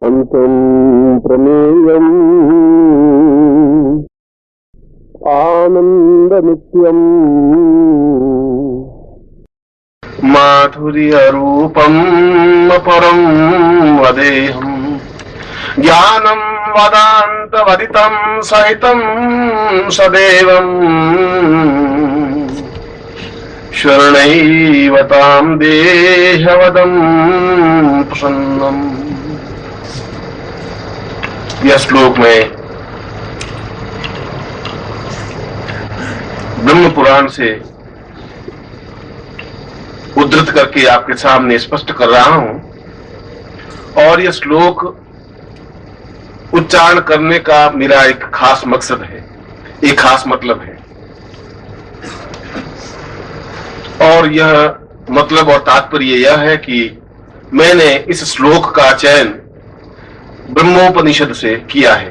अंतं प्रमेयम् आनन्दनित्यम् माधुर्यरूपम् परं वदेहम् ज्ञानं वदान्तवदितं सहितं सदैवम् शरणैवतां देहवदं प्रसन्नम्। यह श्लोक में ब्रह्म पुराण से उद्धृत करके आपके सामने स्पष्ट कर रहा हूं और यह श्लोक उच्चारण करने का मेरा एक खास मकसद है, एक खास मतलब है। और यह मतलब और तात्पर्य यह है कि मैंने इस श्लोक का चयन ब्रह्मोपनिषद से किया है।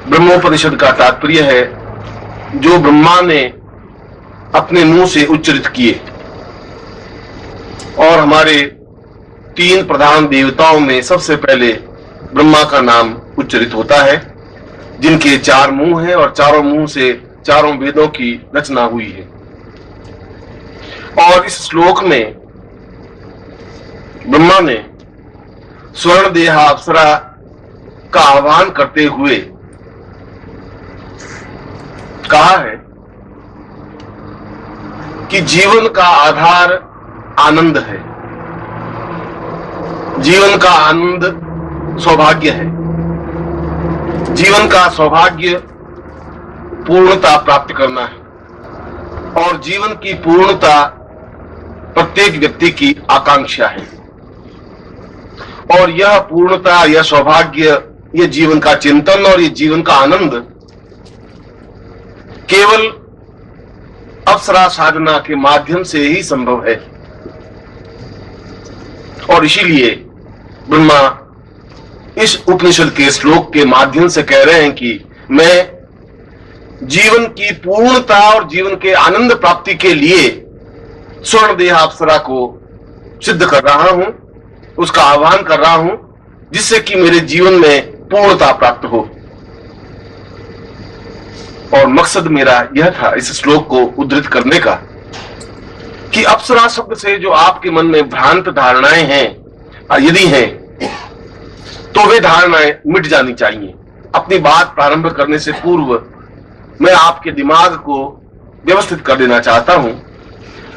ब्रह्मोपनिषद का तात्पर्य है जो ब्रह्मा ने अपने मुंह से उच्चरित किए, और हमारे तीन प्रधान देवताओं में सबसे पहले ब्रह्मा का नाम उच्चरित होता है, जिनके चार मुंह हैं और चारों मुंह से चारों वेदों की रचना हुई है। और इस श्लोक में ब्रह्मा ने स्वर्ण देहा अप्सरा का आह्वान करते हुए कहा है कि जीवन का आधार आनंद है, जीवन का आनंद सौभाग्य है, जीवन का सौभाग्य पूर्णता प्राप्त करना है और जीवन की पूर्णता प्रत्येक व्यक्ति की आकांक्षा है। और यह पूर्णता, यह सौभाग्य, यह जीवन का चिंतन और यह जीवन का आनंद केवल अप्सरा साधना के माध्यम से ही संभव है। और इसीलिए ब्रह्मा इस उपनिषद के श्लोक के माध्यम से कह रहे हैं कि मैं जीवन की पूर्णता और जीवन के आनंद प्राप्ति के लिए स्वर्ण देह अप्सरा को सिद्ध कर रहा हूं, उसका आह्वान कर रहा हूं, जिससे कि मेरे जीवन में पूर्णता प्राप्त हो। और मकसद मेरा यह था इस श्लोक को उद्धृत करने का कि अप्सरा शब्द से जो आपके मन में भ्रांत धारणाएं हैं, यदि हैं, तो वे धारणाएं मिट जानी चाहिए। अपनी बात प्रारंभ करने से पूर्व मैं आपके दिमाग को व्यवस्थित कर देना चाहता हूं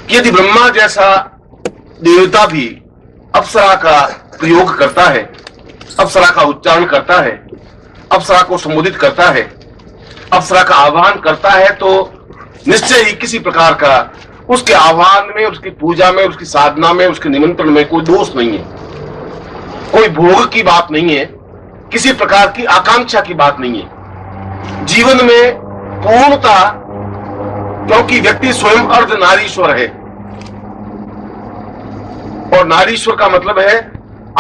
कि यदि ब्रह्मा जैसा देवता भी अप्सरा का प्रयोग करता है, अप्सरा का उच्चारण करता है, अप्सरा को संबोधित करता है, अप्सरा का आह्वान करता है, तो निश्चय ही किसी प्रकार का उसके आह्वान में, उसकी पूजा में, उसकी साधना में, उसके निमंत्रण में कोई दोष नहीं है, कोई भोग की बात नहीं है, किसी प्रकार की आकांक्षा की बात नहीं है। जीवन में पूर्णता, क्योंकि व्यक्ति स्वयं अर्ध नारीश्वर है और नारीश्वर का मतलब है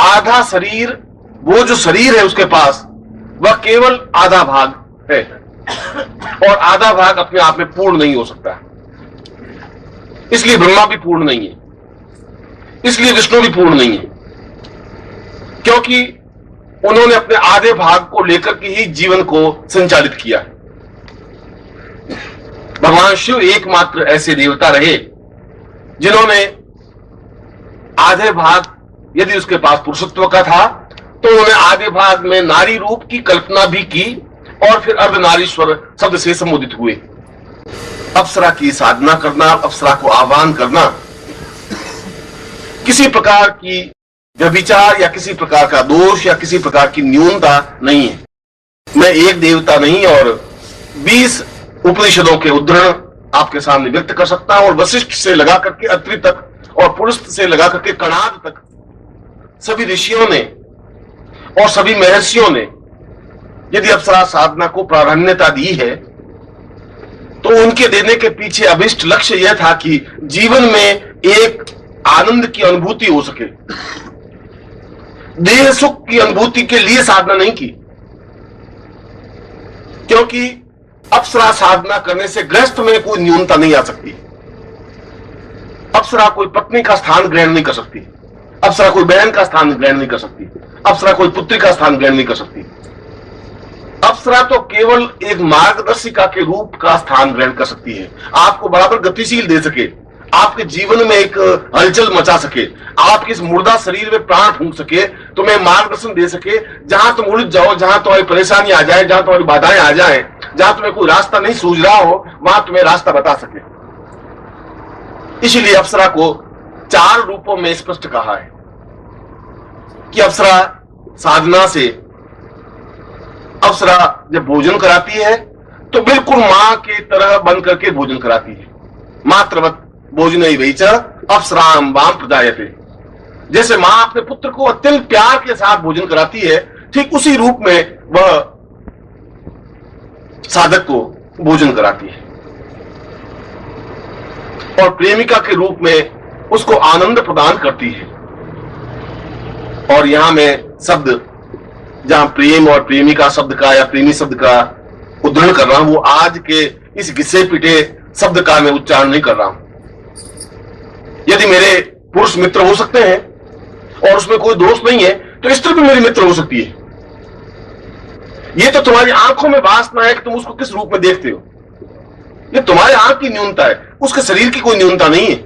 आधा शरीर। वो जो शरीर है उसके पास वह केवल आधा भाग है और आधा भाग अपने आप में पूर्ण नहीं हो सकता। इसलिए ब्रह्मा भी पूर्ण नहीं है, इसलिए विष्णु भी पूर्ण नहीं है, क्योंकि उन्होंने अपने आधे भाग को लेकर के ही जीवन को संचालित किया है। भगवान शिव एकमात्र ऐसे देवता रहे जिन्होंने आधे भाग, यदि उसके पास पुरुषत्व का था, तो उन्होंने आधे भाग में नारी रूप की कल्पना भी की और फिर अर्धनारीश्वर शब्द से संबोधित हुए। अप्सरा की साधना करना, अप्सरा को आह्वान करना किसी प्रकार की व्यभिचार या किसी प्रकार का दोष या किसी प्रकार की न्यूनता नहीं है। मैं एक देवता नहीं और 20 उपनिषदों के उद्धरण आपके सामने व्यक्त कर सकता हूं और वशिष्ठ से लगा करके अत्रि तक और पुरुष से लगा करके कणाद तक सभी ऋषियों ने और सभी महर्षियों ने यदि अप्सरा साधना को प्राधान्यता दी है, तो उनके देने के पीछे अभिष्ट लक्ष्य यह था कि जीवन में एक आनंद की अनुभूति हो सके। देह सुख की अनुभूति के लिए साधना नहीं की, क्योंकि अप्सरा साधना करने से गृहस्थ में कोई न्यूनता नहीं आ सकती। अप्सरा कोई पत्नी का स्थान ग्रहण नहीं कर सकती, अप्सरा कोई बहन का स्थान ग्रहण नहीं कर सकती, अप्सरा कोई पुत्री का स्थान ग्रहण नहीं कर सकती। अप्सरा तो केवल एक मार्गदर्शिका के रूप का स्थान ग्रहण कर सकती है, आपको बराबर गतिशील दे सके, आपके जीवन में एक हलचल मचा सके, आपके इस मुर्दा शरीर में प्राण फूंक सके, तुम्हें मार्गदर्शन दे सके। जहां तुम उलझ जाओ, जहां तुम्हारी परेशानी आ जाए, जहां तुम्हारी बाधाएं आ जाए, जहां तुम्हें कोई रास्ता नहीं सूझ रहा हो, वहां तुम्हें रास्ता बता सके। इसीलिए अप्सरा को 4 रूपों में स्पष्ट कहा है कि अप्सरा साधना से, अप्सरा जब भोजन कराती है तो बिल्कुल मां की तरह बन करके भोजन कराती है। मात्रवत भोजनई वही च अप्सराम वाम प्रदायते। जैसे मां अपने पुत्र को अत्यंत प्यार के साथ भोजन कराती है, ठीक उसी रूप में वह साधक को भोजन कराती है और प्रेमिका के रूप में उसको आनंद प्रदान करती है। और यहां मैं शब्द, जहां प्रेम और प्रेमिका शब्द का या प्रेमी शब्द का उद्धरण कर रहा हूं, वो आज के इस घिसे पिटे शब्द का मैं उच्चारण नहीं कर रहा हूं। यदि मेरे पुरुष मित्र हो सकते हैं और उसमें कोई दोष नहीं है, तो स्त्री भी मेरी मित्र हो सकती है। ये तो तुम्हारी आंखों में वासना है कि तुम उसको किस रूप में देखते हो, ये तुम्हारे आंख की न्यूनता है, उसके शरीर की कोई न्यूनता नहीं है।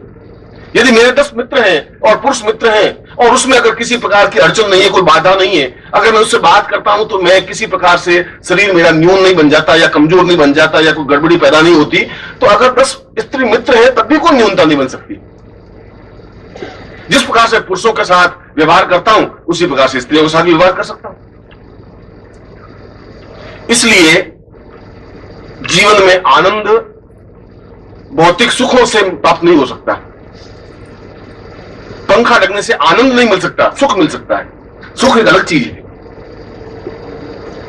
यदि मेरे 10 मित्र हैं और पुरुष मित्र हैं और उसमें अगर किसी प्रकार की अड़चन नहीं है, कोई बाधा नहीं है, अगर मैं उससे बात करता हूं तो मैं किसी प्रकार से शरीर मेरा न्यून नहीं बन जाता या कमजोर नहीं बन जाता या कोई गड़बड़ी पैदा नहीं होती, तो अगर 10 स्त्री मित्र हैं तब भी कोई न्यूनता नहीं बन सकती। जिस प्रकार से पुरुषों के साथ व्यवहार करता हूं उसी प्रकार से स्त्रियों के साथ भी व्यवहार कर सकता हूं। इसलिए जीवन में आनंद भौतिक सुखों से प्राप्त नहीं हो सकता। पंखा लगने से आनंद नहीं मिल सकता, सुख मिल सकता है। सुख एक अलग चीज है।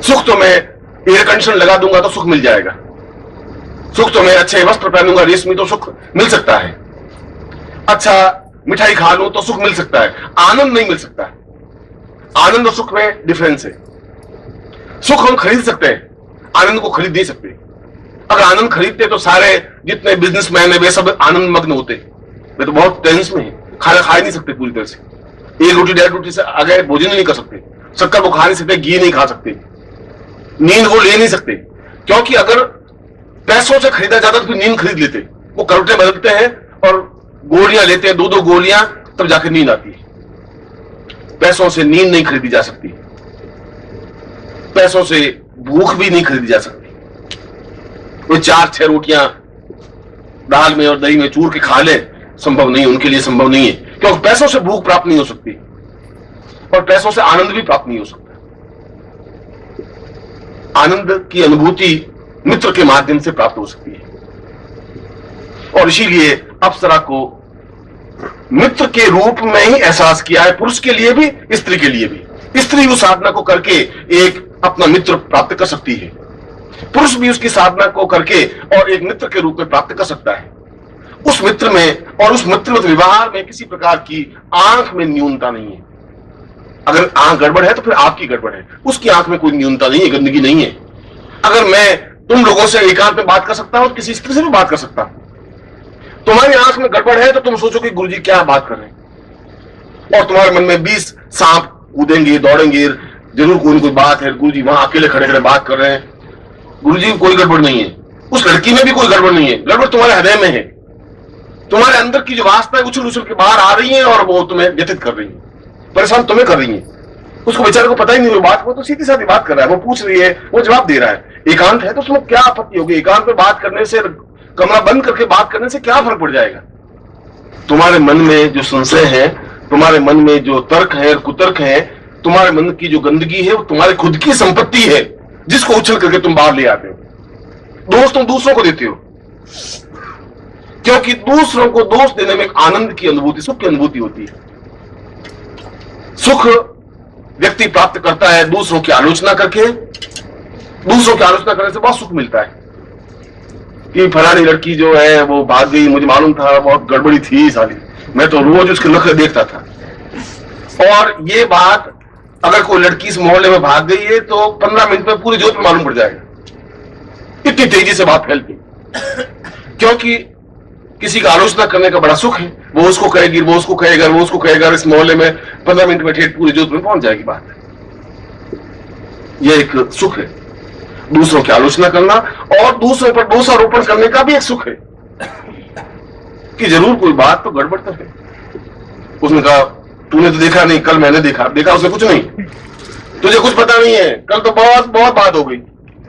सुख तो मैं एयर कंडीशन लगा दूंगा तो सुख मिल जाएगा, सुख तो मैं अच्छे वस्त्र पहनूंगा रेशमी तो सुख मिल सकता है, अच्छा मिठाई खा लूं तो सुख मिल सकता है, आनंद नहीं मिल सकता है। आनंद और सुख में डिफरेंस है। सुख हम खरीद सकते हैं, आनंद को खरीद नहीं सकते। अगर आनंद खरीदते तो सारे जितने बिजनेसमैन है वे सब आनंद मग्न होते। वे तो बहुत टेंस में है, खाना खा ही नहीं सकते पूरी तरह से, 1 रोटी 1.5 रोटी से आगे भोजन नहीं कर सकते, शक्कर वो खा नहीं सकते, घी नहीं खा सकते, नींद वो ले नहीं सकते। क्योंकि अगर पैसों से खरीदा जाता तो फिर नींद खरीद लेते। वो करवटें बदलते हैं और गोलियां लेते हैं, 2-2 गोलियां, तब जाके नींद आती है। पैसों से नींद नहीं खरीदी जा सकती, पैसों से भूख भी नहीं खरीदी जा सकती। वो 4-6 रोटियां दाल में और दही में चूर के खा ले, संभव नहीं, उनके लिए संभव नहीं है, क्योंकि पैसों से भूख प्राप्त नहीं हो सकती और पैसों से आनंद भी प्राप्त नहीं हो सकता। आनंद की अनुभूति मित्र के माध्यम से प्राप्त हो सकती है। और इसीलिए अप्सरा को मित्र के रूप में ही एहसास किया है, पुरुष के लिए भी स्त्री के लिए भी। स्त्री उस साधना को करके एक अपना मित्र प्राप्त कर सकती है, पुरुष भी उसकी साधना को करके और एक मित्र के रूप में प्राप्त कर सकता है। उस मित्र में और उस मित्रवत व्यवहार में किसी प्रकार की आंख में न्यूनता नहीं है। अगर आंख गड़बड़ है तो फिर आपकी गड़बड़ है, उसकी आंख में कोई न्यूनता नहीं है, गंदगी नहीं है। अगर मैं तुम लोगों से एकांत में बात कर सकता हूं, किसी स्त्री से भी बात कर सकता हूं, तुम्हारी आंख में गड़बड़ है तो तुम सोचो कि गुरुजी क्या बात कर रहे हैं, और तुम्हारे मन में 20 सांप कूदेंगे, दौड़ेंगे, जरूर कोई कोई बात है, गुरुजी वहां अकेले खड़े खड़े बात कर रहे हैं, गुरुजी कोई गड़बड़ नहीं है, उस लड़की में भी कोई गड़बड़ नहीं है, गड़बड़ तुम्हारे हृदय में है। तुम्हारे अंदर की जो वासना उछल उछल के बाहर आ रही है और वो तुम्हें व्यथित कर रही है, परेशान तुम्हें कर रही है। उसको बेचारे को पता ही नहीं, वो बात वो तो सीधी साधी बात कर रहा है, वो पूछ रही है, वो जवाब दे रहा है। एकांत है तो उसमें क्या आपत्ति होगी? एकांत में बात करने से, कमरा बंद करके बात करने से क्या फर्क पड़ जाएगा? तुम्हारे मन में जो संशय है, तुम्हारे मन में जो तर्क है, कुतर्क है, तुम्हारे मन की जो गंदगी है, वो तुम्हारी खुद की संपत्ति है, जिसको उछल करके तुम बाहर ले आते हो। दोष तुम दूसरों को देते हो, क्योंकि दूसरों को दोष देने में एक आनंद की अनुभूति, सुख की अनुभूति होती है। सुख व्यक्ति प्राप्त करता है दूसरों की आलोचना करके। दूसरों की आलोचना करने से बहुत सुख मिलता है कि फलानी लड़की जो है वो भाग गई, मुझे मालूम था, बहुत गड़बड़ी थी साली, मैं तो रोज उसके नखरे देखता था। और ये बात अगर कोई लड़की इस मोहल्ले में भाग गई है तो 15 मिनट में पूरी जोत में मालूम पड़ जाएगा, इतनी तेजी से बात फैलती। क्योंकि किसी का आलोचना करने का बड़ा सुख है, वो उसको कहेगी, वो उसको कहेगा, वो उसको कहेगा, इस मोहल्ले में 15 मिनट में ठेठ पूरी जोत में पहुंच जाएगी बात। यह एक सुख है। दूसरों की आलोचना करना और दूसरों पर दोषारोपण करने का भी एक सुख है कि जरूर कोई बात तो गड़बड़ तो है। उसने कहा तूने तो देखा नहीं, कल मैंने देखा। देखा उसने कुछ नहीं, तुझे कुछ पता नहीं है, कल तो बहुत बहुत बात हो गई।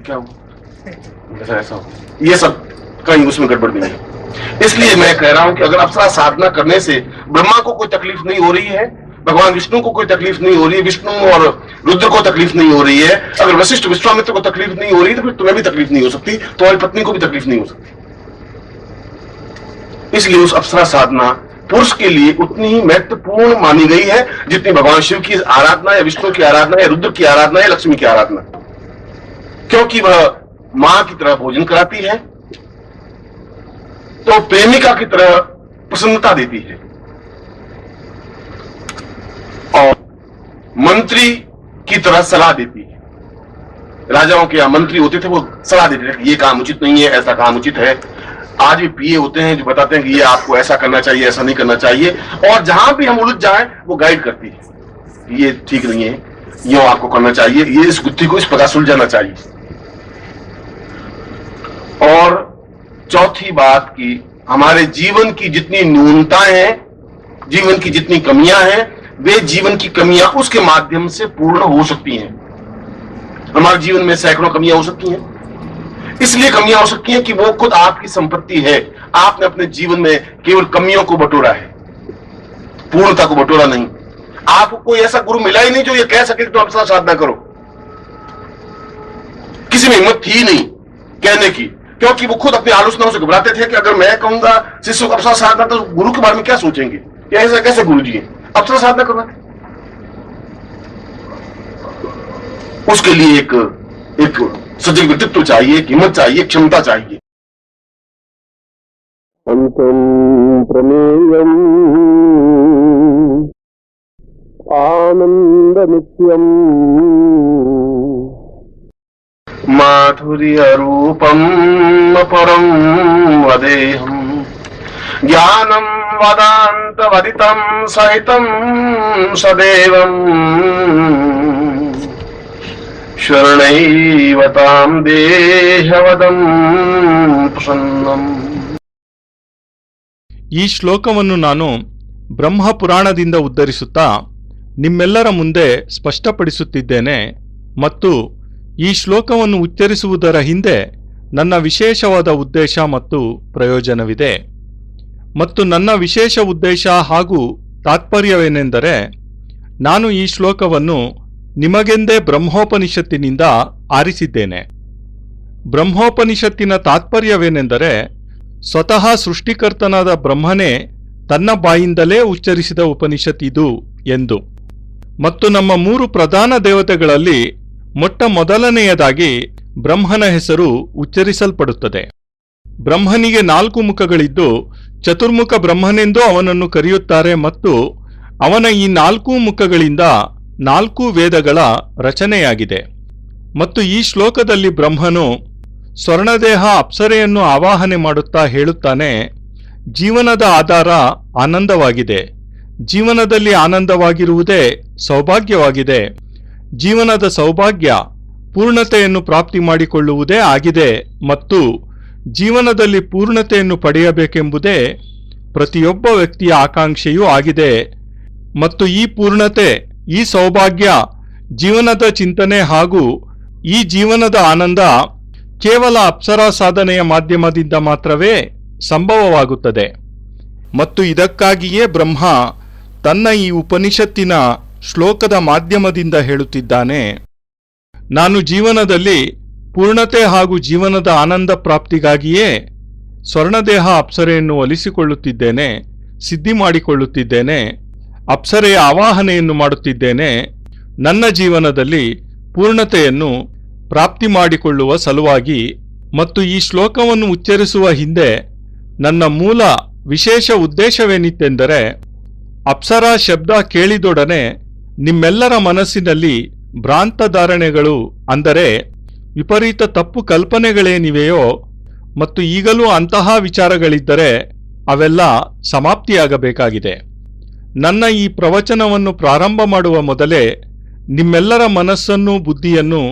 क्या हुआ? ऐसा हो, ये सब कहीं उसमें गड़बड़ भी नहीं। इसलिए मैं कह रहा हूं कि अगर अप्सरा साधना करने से ब्रह्मा को कोई तकलीफ नहीं हो रही है, भगवान विष्णु को कोई तकलीफ नहीं हो रही है, विष्णु और रुद्र को तकलीफ नहीं हो रही है, अगर वशिष्ठ विश्वामित्र को तकलीफ नहीं हो रही तो फिर तुम्हें भी तकलीफ नहीं हो सकती, तुम्हारी पत्नी को भी तकलीफ नहीं हो सकती। इसलिए उस अप्सरा साधना पुरुष के लिए उतनी ही महत्वपूर्ण मानी गई है जितनी भगवान शिव की आराधना या विष्णु की आराधना या रुद्र की आराधना या लक्ष्मी की आराधना, क्योंकि वह मां की तरह भोजन कराती है तो प्रेमिका की तरह प्रसन्नता देती है, और मंत्री की तरह सलाह देती है। राजाओं के यहां मंत्री होते थे, वो सलाह देते थे कि ये काम उचित नहीं है, ऐसा काम उचित है। आज भी पीए होते हैं जो बताते हैं कि ये आपको ऐसा करना चाहिए, ऐसा नहीं करना चाहिए, और जहां भी हम उलझ जाएं वो गाइड करती है, ये ठीक नहीं है, ये आपको करना चाहिए, ये इस गुत्थी को इस प्रकार सुलझाना चाहिए। और चौथी बात की हमारे जीवन की जितनी न्यूनताएं हैं, जीवन की जितनी कमियां हैं, वे जीवन की कमियां उसके माध्यम से पूर्ण हो सकती हैं। हमारे जीवन में सैकड़ों कमियां हो सकती हैं, इसलिए कमियां हो सकती हैं कि वो खुद आपकी संपत्ति है। आपने अपने जीवन में केवल कमियों को बटोरा है, पूर्णता को बटोरा नहीं। आपको कोई ऐसा गुरु मिला ही नहीं जो ये कह सके कि तुम अप्सरा साधना करो। किसी में हिम्मत थी नहीं कहने की, क्योंकि वो खुद अपनी आलोचनाओं से घबराते थे कि अगर मैं कहूंगा शिष्य को अप्सरा साधना तो गुरु के बारे में क्या सोचेंगे, या ऐसा कैसे गुरु जी है, अप्सरा साधना करवाते। उसके लिए एक सजग व्यक्तित्व चाहिए, हिम्मत चाहिए, क्षमता चाहिए। अंतम प्रमेयम आनंद नित्यम माधुर्य रूपम परम वदेहम ज्ञानम वदांत वदितम सहितम सदैवम शरणैवतां ದೇಹವದಂ ಪ್ರಸನ್ನಂ। ಈ ಶ್ಲೋಕವನ್ನು ನಾನು ಬ್ರಹ್ಮಪುರಾಣದಿಂದ ಉದ್ಧರಿಸುತ್ತಾ ನಿಮ್ಮೆಲ್ಲರ ಮುಂದೆ ಸ್ಪಷ್ಟಪಡಿಸುತ್ತಿದ್ದೇನೆ ಮತ್ತು ಈ ಶ್ಲೋಕವನ್ನು ಉಚ್ಚರಿಸುವುದರ ಹಿಂದೆ ನನ್ನ ವಿಶೇಷವಾದ ಉದ್ದೇಶ ಮತ್ತು ಪ್ರಯೋಜನವಿದೆ. ಮತ್ತು ನನ್ನ ವಿಶೇಷ ಉದ್ದೇಶ ಹಾಗೂ ತಾತ್ಪರ್ಯವೇನೆಂದರೆ, ನಾನು ಈ ಶ್ಲೋಕವನ್ನು ನಿಮಗೆಂದೇ ಬ್ರಹ್ಮೋಪನಿಷತ್ತಿನಿಂದ ಆರಿಸಿದ್ದೇನೆ. ಬ್ರಹ್ಮೋಪನಿಷತ್ತಿನ ತಾತ್ಪರ್ಯವೇನೆಂದರೆ, ಸ್ವತಃ ಸೃಷ್ಟಿಕರ್ತನಾದ ಬ್ರಹ್ಮನೇ ತನ್ನ ಬಾಯಿಂದಲೇ ಉಚ್ಚರಿಸಿದ ಉಪನಿಷತ್ ಇದು ಎಂದು. ಮತ್ತು ನಮ್ಮ 3 ಪ್ರಧಾನ ದೇವತೆಗಳಲ್ಲಿ ಮೊದಲನೆಯದಾಗಿ ಬ್ರಹ್ಮನ ಹೆಸರು ಉಚ್ಚರಿಸಲ್ಪಡುತ್ತದೆ. ಬ್ರಹ್ಮನಿಗೆ 4 ಮುಖಗಳಿದ್ದು ಚತುರ್ಮುಖ ಬ್ರಹ್ಮನೆಂದು ಅವನನ್ನು ಕರೆಯುತ್ತಾರೆ ಮತ್ತು ಅವನ ಈ 4 ಮುಖಗಳಿಂದ 4 ವೇದಗಳ ರಚನೆಯಾಗಿದೆ. ಮತ್ತು ಈ ಶ್ಲೋಕದಲ್ಲಿ ಬ್ರಹ್ಮನು ಸ್ವರ್ಣದೇಹ ಅಪ್ಸರೆಯನ್ನು ಆವಾಹನೆ ಮಾಡುತ್ತಾ ಹೇಳುತ್ತಾನೆ, ಜೀವನದ ಆಧಾರ ಆನಂದವಾಗಿದೆ, ಜೀವನದಲ್ಲಿ ಆನಂದವಾಗಿರುವುದೇ ಸೌಭಾಗ್ಯವಾಗಿದೆ, ಜೀವನದ ಸೌಭಾಗ್ಯ ಪೂರ್ಣತೆಯನ್ನು ಪ್ರಾಪ್ತಿ ಮಾಡಿಕೊಳ್ಳುವುದೇ ಆಗಿದೆ ಮತ್ತು ಜೀವನದಲ್ಲಿ ಪೂರ್ಣತೆಯನ್ನು ಪಡೆಯಬೇಕೆಂಬುದೇ ಪ್ರತಿಯೊಬ್ಬ ವ್ಯಕ್ತಿಯ ಆಕಾಂಕ್ಷೆಯೂ ಆಗಿದೆ. ಮತ್ತು ಈ ಪೂರ್ಣತೆ, ಈ ಸೌಭಾಗ್ಯ, ಜೀವನದ ಚಿಂತನೆ ಹಾಗೂ ಈ ಜೀವನದ ಆನಂದ ಕೇವಲ ಅಪ್ಸರಾ ಸಾಧನೆಯ ಮಾಧ್ಯಮದಿಂದ ಮಾತ್ರವೇ ಸಂಭವವಾಗುತ್ತದೆ. ಮತ್ತು ಇದಕ್ಕಾಗಿಯೇ ಬ್ರಹ್ಮ ತನ್ನ ಈ ಉಪನಿಷತ್ತಿನ ಶ್ಲೋಕದ ಮಾಧ್ಯಮದಿಂದ ಹೇಳುತ್ತಿದ್ದಾನೆ, ನಾನು ಜೀವನದಲ್ಲಿ ಪೂರ್ಣತೆ ಹಾಗೂ ಜೀವನದ ಆನಂದ ಪ್ರಾಪ್ತಿಗಾಗಿಯೇ ಸ್ವರ್ಣದೇಹ ಅಪ್ಸರೆಯನ್ನು ಒಲಿಸಿಕೊಳ್ಳುತ್ತಿದ್ದೇನೆ, ಸಿದ್ಧಿ ಮಾಡಿಕೊಳ್ಳುತ್ತಿದ್ದೇನೆ, ಅಪ್ಸರೆಯ ಆವಾಹನೆಯನ್ನು ಮಾಡುತ್ತಿದ್ದೇನೆ, ನನ್ನ ಜೀವನದಲ್ಲಿ ಪೂರ್ಣತೆಯನ್ನು ಪ್ರಾಪ್ತಿ ಮಾಡಿಕೊಳ್ಳುವ ಸಲುವಾಗಿ. ಮತ್ತು ಈ ಶ್ಲೋಕವನ್ನು ಉಚ್ಚರಿಸುವ ಹಿಂದೆ ನನ್ನ ಮೂಲ ವಿಶೇಷ ಉದ್ದೇಶವೇನಿತ್ತೆಂದರೆ, ಅಪ್ಸರಾ ಶಬ್ದ ಕೇಳಿದೊಡನೆ ನಿಮ್ಮೆಲ್ಲರ ಮನಸ್ಸಿನಲ್ಲಿ ಭ್ರಾಂತ ಧಾರಣೆಗಳು, ಅಂದರೆ ವಿಪರೀತ ತಪ್ಪು ಕಲ್ಪನೆಗಳೇನಿವೆಯೋ ಮತ್ತು ಈಗಲೂ ಅಂತಹ ವಿಚಾರಗಳಿದ್ದರೆ ಅವೆಲ್ಲ ಸಮಾಪ್ತಿಯಾಗಬೇಕಾಗಿದೆ. ನನ್ನ ಈ ಪ್ರವಚನವನ್ನು ಪ್ರಾರಂಭ ಮಾಡುವ ಮೊದಲೇ ನಿಮ್ಮೆಲ್ಲರ ಮನಸ್ಸನ್ನು ಬುದ್ಧಿಯನ್ನು